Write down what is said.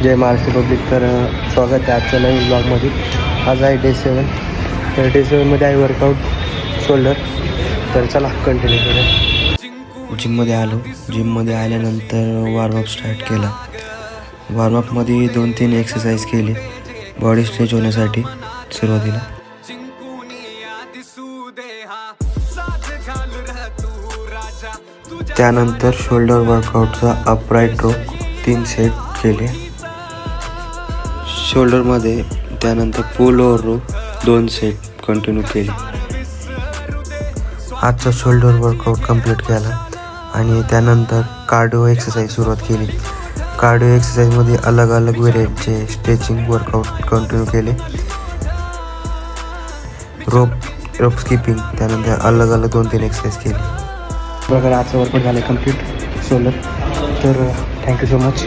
जय Maharashtra public. तर स्वागत आहे आजच्या नवीन ब्लॉगमध्ये. आज आहे डे 7. तर डे 7मध्ये आहे वर्कआउट शोल्डर. तर चला कंटिन्यू करूया. जिममध्ये आलो. जिममध्ये आल्यानंतर वॉर्मअप स्टार्ट केला. वॉर्मअपमध्ये 2-3 एक्सरसाइज केली बॉडी स्ट्रेच होण्यासाठी सुरुवातीला. त्यानंतर शोल्डर वर्कआउटचा अपराईट रो 3 सेट केले. शोल्डरमध्ये त्यानंतर पुल ओव्हर रो 2 सेट कंटिन्यू केले. आजचा शोल्डर वर्कआउट कंप्लीट केला आणि त्यानंतर कार्डिओ एक्सरसाइज सुरुवात केली. कार्डिओ एक्सरसाइजमध्ये अलग अलग व्हेरियंटचे स्ट्रेचिंग वर्कआउट कंटिन्यू केले. रोप स्किपिंग, त्यानंतर अलग अलग 2-3 एक्सरसाइज केली. बघा आजचं वर्कआउट झालं कंप्लीट शोल्डर. तर थँक्यू सो मच.